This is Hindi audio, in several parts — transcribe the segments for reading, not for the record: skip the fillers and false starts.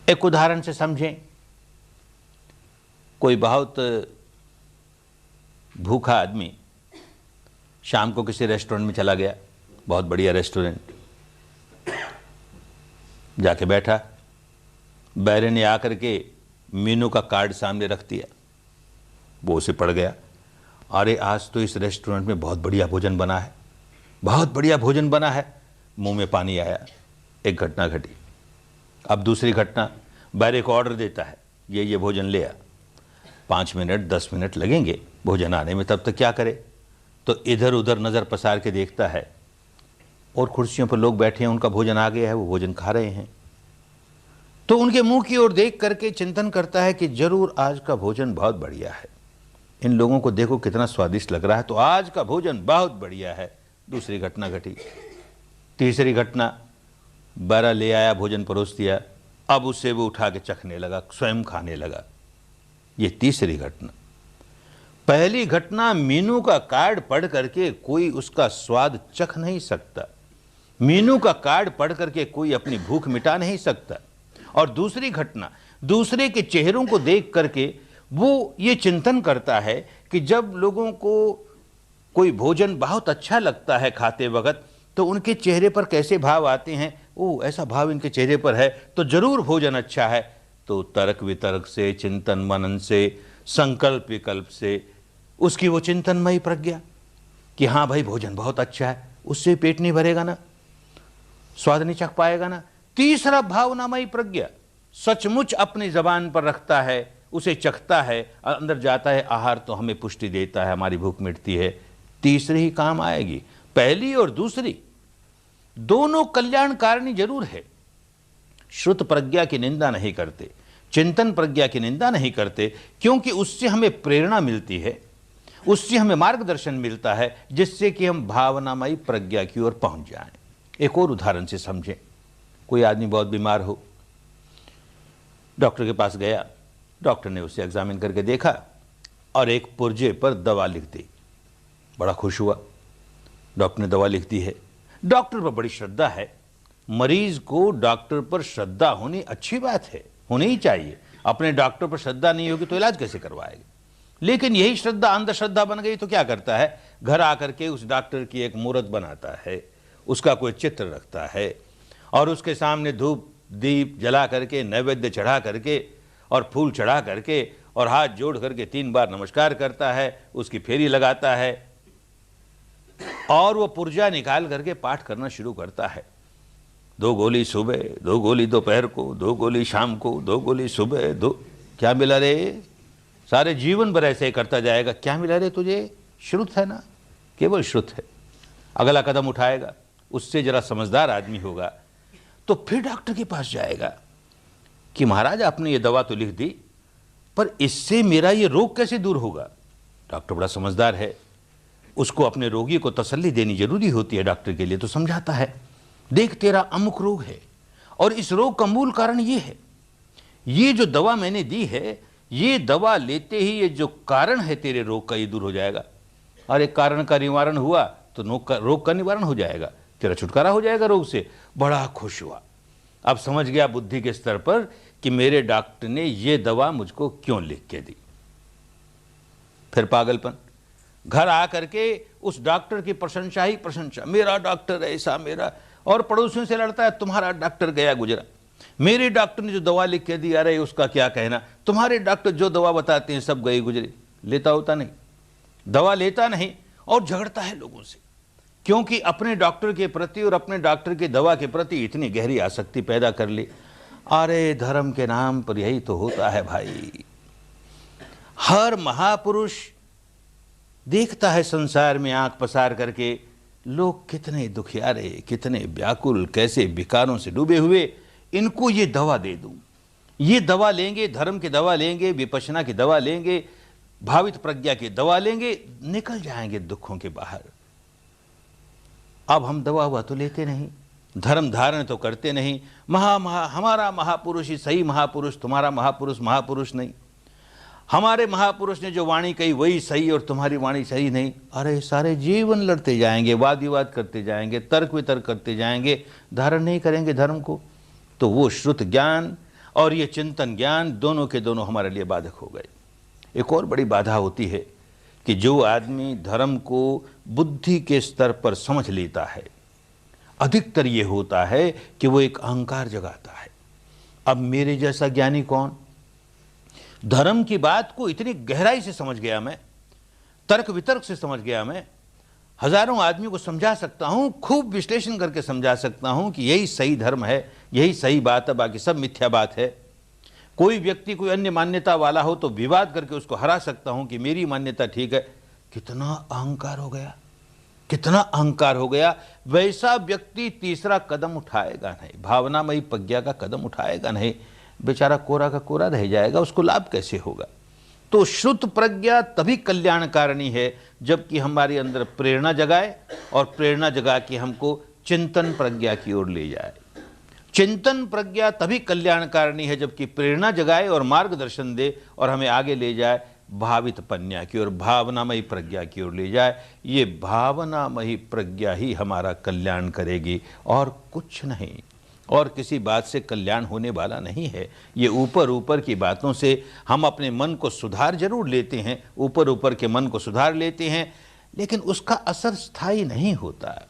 एक उदाहरण से समझें। कोई बहुत भूखा आदमी शाम को किसी रेस्टोरेंट में चला गया, बहुत बढ़िया रेस्टोरेंट, जाके बैठा। बैरे ने आकर के मेनू का कार्ड सामने रख दिया। वो उसे पड़ गया, अरे आज तो इस रेस्टोरेंट में बहुत बढ़िया भोजन बना है, बहुत बढ़िया भोजन बना है। मुंह में पानी आया। एक घटना घटी। अब दूसरी घटना, बैरे को ऑर्डर देता है, ये भोजन ले आ। 5 मिनट 10 मिनट लगेंगे भोजन आने में, तब तक क्या करे? तो इधर उधर नज़र पसार के देखता है और कुर्सियों पर लोग बैठे हैं, उनका भोजन आ गया है, वो भोजन खा रहे हैं। तो उनके मुंह की ओर देख करके चिंतन करता है कि जरूर आज का भोजन बहुत बढ़िया है, इन लोगों को देखो कितना स्वादिष्ट लग रहा है, तो आज का भोजन बहुत बढ़िया है। दूसरी घटना घटी। तीसरी घटना, बैरा ले आया, भोजन परोस दिया, अब उसे वो उठा के चखने लगा, स्वयं खाने लगा। ये तीसरी घटना। पहली घटना, मीनू का कार्ड पढ़ करके कोई उसका स्वाद चख नहीं सकता, मीनू का कार्ड पढ़ करके कोई अपनी भूख मिटा नहीं सकता। और दूसरी घटना, दूसरे के चेहरों को देख करके वो ये चिंतन करता है कि जब लोगों को कोई भोजन बहुत अच्छा लगता है खाते वक्त, तो उनके चेहरे पर कैसे भाव आते हैं, ओ ऐसा भाव इनके चेहरे पर है तो जरूर भोजन अच्छा है। तो तर्क वितर्क से, चिंतन मनन से, संकल्प विकल्प से उसकी वो चिंतनमयी प्रज्ञा कि हाँ भाई भोजन बहुत अच्छा है, उससे पेट नहीं भरेगा ना, स्वाद नहीं चख पाएगा ना। तीसरा, भावनामयी प्रज्ञा, सचमुच अपनी जबान पर रखता है, उसे चखता है, अंदर जाता है, आहार तो हमें पुष्टि देता है, हमारी भूख मिटती है। तीसरी ही काम आएगी। पहली और दूसरी दोनों कल्याणकारिणी जरूर है। श्रुत प्रज्ञा की निंदा नहीं करते, चिंतन प्रज्ञा की निंदा नहीं करते, क्योंकि उससे हमें प्रेरणा मिलती है, उससे हमें मार्गदर्शन मिलता है, जिससे कि हम भावनामयी प्रज्ञा की ओर पहुंच जाएं। एक और उदाहरण से समझें। कोई आदमी बहुत बीमार हो, डॉक्टर के पास गया, डॉक्टर ने उसे एग्जामिन करके देखा और एक पुर्जे पर दवा लिख दी। बड़ा खुश हुआ, डॉक्टर ने दवा लिख दी है। डॉक्टर पर बड़ी श्रद्धा है, मरीज को डॉक्टर पर श्रद्धा होनी अच्छी बात है, होनी ही चाहिए। अपने डॉक्टर पर श्रद्धा नहीं होगी तो इलाज कैसे करवाएगा? लेकिन यही श्रद्धा अंधश्रद्धा बन गई तो क्या करता है? घर आकर के उस डॉक्टर की एक मूर्त बनाता है, उसका कोई चित्र रखता है और उसके सामने धूप दीप जला करके, नैवेद्य चढ़ा करके और फूल चढ़ा करके और हाथ जोड़ करके 3 बार नमस्कार करता है, उसकी फेरी लगाता है और वो पुर्जा निकाल करके पाठ करना शुरू करता है। 2 गोली सुबह, 2 गोली दोपहर को, 2 गोली शाम को, 2 गोली सुबह, 2। क्या मिला रे? सारे जीवन भर ऐसे करता जाएगा। क्या मिला रे तुझे? श्रुत है ना, केवल श्रुत है। अगला कदम उठाएगा, उससे जरा समझदार आदमी होगा तो फिर डॉक्टर के पास जाएगा कि महाराज आपने ये दवा तो लिख दी, पर इससे मेरा ये रोग कैसे दूर होगा? डॉक्टर बड़ा समझदार है, उसको अपने रोगी को तसल्ली देनी जरूरी होती है डॉक्टर के लिए, तो समझाता है, देख तेरा अमुक रोग है और इस रोग का मूल कारण ये है, ये जो दवा मैंने दी है, ये दवा लेते ही ये जो कारण है तेरे रोग का, ये दूर हो जाएगा। और एक कारण का निवारण हुआ तो रोग का निवारण हो जाएगा, तेरा छुटकारा हो जाएगा रोग से। बड़ा खुश हुआ, अब समझ गया बुद्धि के स्तर पर कि मेरे डॉक्टर ने ये दवा मुझको क्यों लिख के दी। फिर पागलपन, घर आकर के उस डॉक्टर की प्रशंसा ही प्रशंसा, मेरा डॉक्टर ऐसा, मेरा, और पड़ोसियों से लड़ता है, तुम्हारा डॉक्टर गया गुजरा, मेरे डॉक्टर ने जो दवा लिख के दी, अरे उसका क्या कहना, तुम्हारे डॉक्टर जो दवा बताते हैं सब गए गुजरे। लेता होता नहीं, दवा लेता नहीं और झगड़ता है लोगों से, क्योंकि अपने डॉक्टर के प्रति और अपने डॉक्टर की दवा के प्रति इतनी गहरी आसक्ति पैदा कर ली। अरे धर्म के नाम पर यही तो होता है भाई। हर महापुरुष देखता है संसार में आंख पसार करके, लोग कितने दुखियारे, कितने व्याकुल, कैसे विकारों से डूबे हुए, इनको ये दवा दे दूं, ये दवा लेंगे, धर्म की दवा लेंगे, विपश्यना की दवा लेंगे, भावित प्रज्ञा की दवा लेंगे, निकल जाएंगे दुखों के बाहर। अब हम दवा हुआ तो लेते नहीं, धर्म धारण तो करते नहीं। हमारा महापुरुष ही सही महापुरुष, तुम्हारा महापुरुष महापुरुष नहीं। हमारे महापुरुष ने जो वाणी कही वही सही और तुम्हारी वाणी सही नहीं। अरे सारे जीवन लड़ते जाएंगे, वाद विवाद करते जाएंगे, तर्क वितर्क करते जाएंगे, धारण नहीं करेंगे धर्म को। तो वो श्रुत ज्ञान और ये चिंतन ज्ञान दोनों के दोनों हमारे लिए बाधक हो गए। एक और बड़ी बाधा होती है कि जो आदमी धर्म को बुद्धि के स्तर पर समझ लेता है, अधिकतर ये होता है कि वो एक अहंकार जगाता है। अब मेरे जैसा ज्ञानी कौन? धर्म की बात को इतनी गहराई से समझ गया मैं, तर्क वितर्क से समझ गया मैं, हजारों आदमियों को समझा सकता हूं, खूब विश्लेषण करके समझा सकता हूं कि यही सही धर्म है, यही सही बात है, बाकी सब मिथ्या बात है। कोई व्यक्ति कोई अन्य मान्यता वाला हो तो विवाद करके उसको हरा सकता हूं कि मेरी मान्यता ठीक है। कितना अहंकार हो गया, कितना अहंकार हो गया। वैसा व्यक्ति तीसरा कदम उठाएगा नहीं, भावनामयी प्रज्ञा का कदम उठाएगा नहीं, बेचारा कोरा का कोरा रह जाएगा, उसको लाभ कैसे होगा। तो श्रुत प्रज्ञा तभी कल्याणकारिणी है जबकि हमारे अंदर प्रेरणा जगाए और प्रेरणा जगा के हमको चिंतन प्रज्ञा की ओर ले जाए। चिंतन प्रज्ञा तभी कल्याणकारिणी है जबकि प्रेरणा जगाए और मार्गदर्शन दे और हमें आगे ले जाए भावित पन्या की ओर, भावनामयी प्रज्ञा की ओर ले जाए। ये भावनामयी प्रज्ञा ही हमारा कल्याण करेगी और कुछ नहीं, और किसी बात से कल्याण होने वाला नहीं है। ये ऊपर ऊपर की बातों से हम अपने मन को सुधार जरूर लेते हैं, ऊपर ऊपर के मन को सुधार लेते हैं, लेकिन उसका असर स्थायी नहीं होता।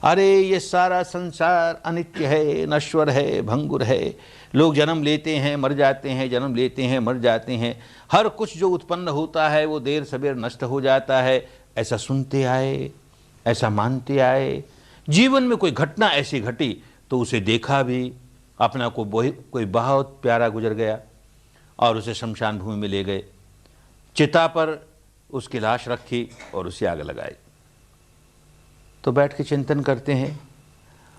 अरे ये सारा संसार अनित्य है, नश्वर है, भंगुर है। लोग जन्म लेते हैं मर जाते हैं, जन्म लेते हैं मर जाते हैं। हर कुछ जो उत्पन्न होता है वो देर सवेर नष्ट हो जाता है। ऐसा सुनते आए, ऐसा मानते आए। जीवन में कोई घटना ऐसी घटी तो उसे देखा भी, अपना को कोई बहुत प्यारा गुजर गया और उसे शमशान भूमि में ले गए, चिता पर उसकी लाश रखी और उसे आग लगाई। तो बैठ के चिंतन करते हैं,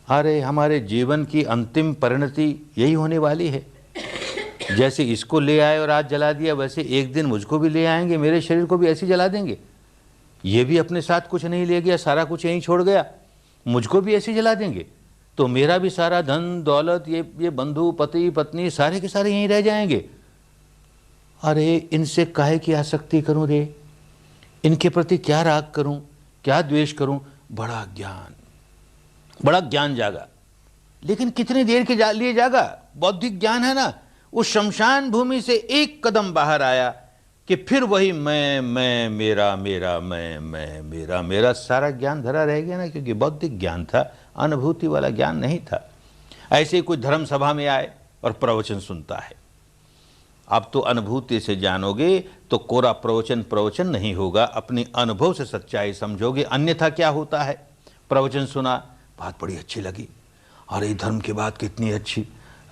अरे हमारे जीवन की अंतिम परिणति यही होने वाली है। जैसे इसको ले आए और आज जला दिया, वैसे एक दिन मुझको भी ले आएंगे, मेरे शरीर को भी ऐसे जला देंगे। ये भी अपने साथ कुछ नहीं ले गया, सारा कुछ यहीं छोड़ गया, मुझको भी ऐसे जला देंगे। तो मेरा भी सारा धन दौलत, ये बंधु पति पत्नी सारे के सारे यहीं रह जाएंगे। अरे इनसे काहे की आसक्ति करूं रे, इनके प्रति क्या राग करूं, क्या द्वेष करूं। बड़ा ज्ञान जागा, लेकिन कितनी देर के लिए जागा? बौद्धिक ज्ञान है ना, उस शमशान भूमि से एक कदम बाहर आया कि फिर वही मैं मेरा मेरा सारा ज्ञान धरा रह गया ना, क्योंकि बौद्धिक ज्ञान था, अनुभूति वाला ज्ञान नहीं था। ऐसे ही कोई धर्म सभा में आए और प्रवचन सुनता है। अब तो अनुभूति से जानोगे तो कोरा प्रवचन नहीं होगा, अपनी अनुभव से सच्चाई समझोगे। अन्यथा क्या होता है, प्रवचन सुना, बात बड़ी अच्छी लगी, अरे धर्म की बात कितनी अच्छी,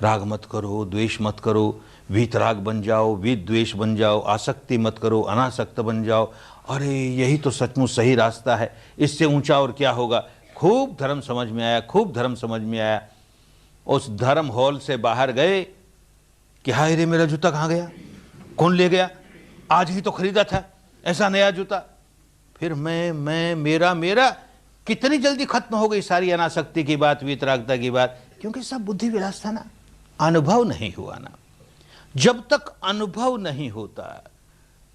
राग मत करो, द्वेष मत करो, वीतराग बन जाओ, वीत द्वेष बन जाओ, आसक्ति मत करो, अनासक्त बन जाओ। अरे यही तो सचमुच सही रास्ता है, इससे ऊंचा और क्या होगा। खूब धर्म समझ में आया, खूब धर्म समझ में आया। उस धर्म हॉल से बाहर गए कि हाय रे मेरा जूता कहाँ गया, कौन ले गया, आज ही तो खरीदा था ऐसा नया जूता। फिर मैं मेरा कितनी जल्दी खत्म हो गई सारी अनासक्ति की बात, वीतरागता की बात, क्योंकि सब बुद्धि विलास था ना, अनुभव नहीं हुआ ना। जब तक अनुभव नहीं होता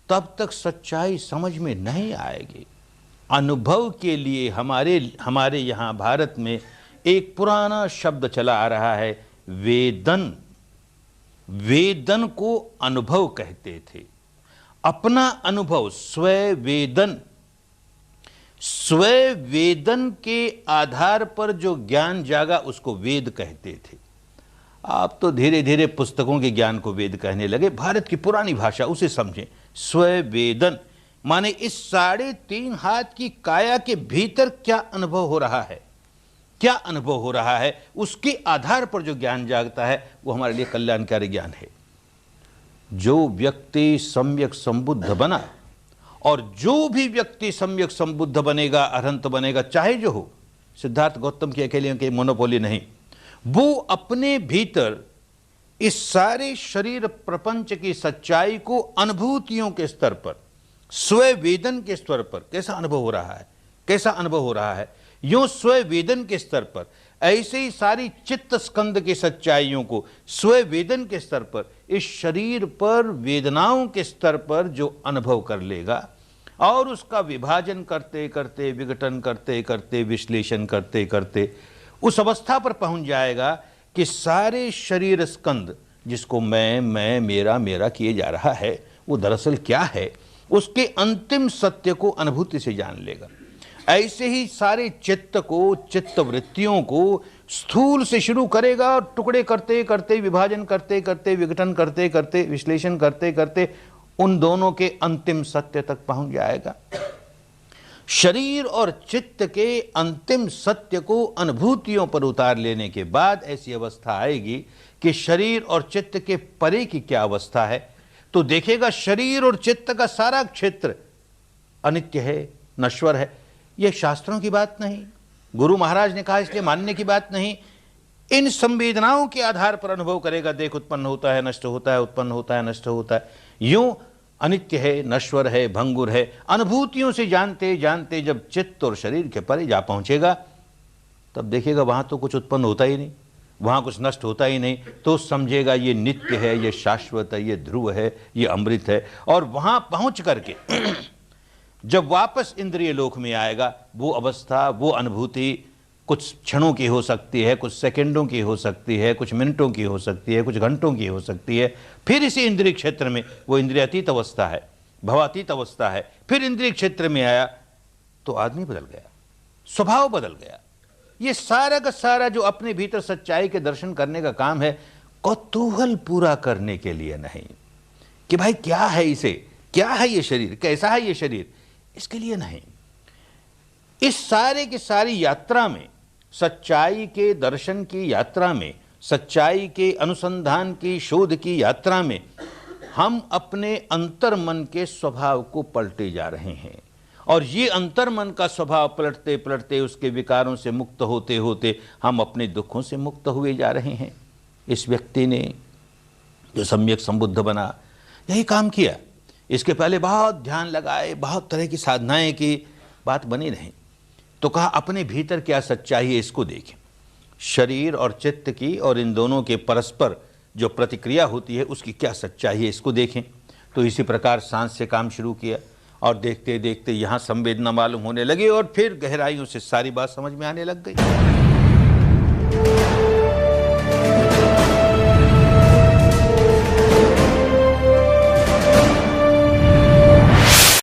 तब तक सच्चाई समझ में नहीं आएगी। अनुभव के लिए हमारे यहाँ भारत में एक पुराना शब्द चला आ रहा है, वेदन। वेदन को अनुभव कहते थे, अपना अनुभव, स्ववेदन। स्ववेदन के आधार पर जो ज्ञान जागा उसको वेद कहते थे। आप तो धीरे धीरे पुस्तकों के ज्ञान को वेद कहने लगे। भारत की पुरानी भाषा, उसे समझें। स्ववेदन माने इस 3.5 हाथ की काया के भीतर क्या अनुभव हो रहा है, क्या अनुभव हो रहा है, उसके आधार पर जो ज्ञान जागता है वो हमारे लिए कल्याणकारी ज्ञान है। जो व्यक्ति सम्यक संबुद्ध बना, और जो भी व्यक्ति सम्यक संबुद्ध बनेगा, अरहंत बनेगा, चाहे जो हो, सिद्धार्थ गौतम की अकेले की मोनोपोली नहीं, वो अपने भीतर इस सारे शरीर प्रपंच की सच्चाई को अनुभूतियों के स्तर पर, स्ववेदन के स्तर पर कैसा अनुभव हो रहा है, कैसा अनुभव हो रहा है, यूं स्ववेदन के स्तर पर, ऐसे ही सारी चित्त स्कंद की सच्चाइयों को स्ववेदन के स्तर पर, इस शरीर पर वेदनाओं के स्तर पर जो अनुभव कर लेगा और उसका विभाजन करते करते, विघटन करते करते, विश्लेषण करते करते उस अवस्था पर पहुंच जाएगा कि सारे शरीर स्कंद जिसको मैं मेरा मेरा किए जा रहा है, वो दरअसल क्या है, उसके अंतिम सत्य को अनुभूति से जान लेगा। ऐसे ही सारे चित्त को, चित्त वृत्तियों को स्थूल से शुरू करेगा और टुकड़े करते करते, विभाजन करते करते, विघटन करते करते, विश्लेषण करते करते उन दोनों के अंतिम सत्य तक पहुंच जाएगा। शरीर और चित्त के अंतिम सत्य को अनुभूतियों पर उतार लेने के बाद ऐसी अवस्था आएगी कि शरीर और चित्त के परे की क्या अवस्था है, तो देखेगा शरीर और चित्त का सारा क्षेत्र अनित्य है, नश्वर है। यह शास्त्रों की बात नहीं, गुरु महाराज ने कहा इसलिए मानने की बात नहीं, इन संवेदनाओं के आधार पर अनुभव करेगा। देख, उत्पन्न होता है, नष्ट होता है, उत्पन्न होता है, नष्ट होता है, यूं अनित्य है, नश्वर है, भंगुर है। अनुभूतियों से जानते जानते जब चित्त और शरीर के परे जा पहुंचेगा, तब देखेगा वहां तो कुछ उत्पन्न होता ही नहीं, वहां कुछ नष्ट होता ही नहीं, तो समझेगा ये नित्य है, ये शाश्वत है, ये ध्रुव है, ये अमृत है। और वहां पहुंच करके जब वापस इंद्रिय लोक में आएगा, वो अवस्था, वो अनुभूति कुछ क्षणों की हो सकती है, कुछ सेकंडों की हो सकती है, कुछ मिनटों की हो सकती है, कुछ घंटों की हो सकती है। फिर इसी इंद्रिय क्षेत्र में, वो इंद्रियातीत अवस्था है, भवातीत अवस्था है, फिर इंद्रिय क्षेत्र में आया तो आदमी बदल गया, स्वभाव बदल गया। ये सारा का सारा जो अपने भीतर सच्चाई के दर्शन करने का काम है, कौतूहल पूरा करने के लिए नहीं कि भाई क्या है इसे, क्या है ये शरीर, कैसा है ये शरीर, इसके लिए नहीं। इस सारे की सारी यात्रा में, सच्चाई के दर्शन की यात्रा में, सच्चाई के अनुसंधान की, शोध की यात्रा में हम अपने अंतर्मन के स्वभाव को पलटे जा रहे हैं। और ये अंतर्मन का स्वभाव पलटते पलटते, उसके विकारों से मुक्त होते होते हम अपने दुखों से मुक्त हुए जा रहे हैं। इस व्यक्ति ने जो सम्यक संबुद्ध बना, यही काम किया। इसके पहले बहुत ध्यान लगाए, बहुत तरह की साधनाएं की, बात बनी नहीं। तो कहा अपने भीतर क्या सच्चाई है इसको देखें। शरीर और चित्त की और इन दोनों के परस्पर जो प्रतिक्रिया होती है उसकी क्या सच्चाई है इसको देखें। तो इसी प्रकार सांस से काम शुरू किया और देखते देखते यहाँ संवेदना मालूम होने लगी और फिर गहराइयों से सारी बात समझ में आने लग गई।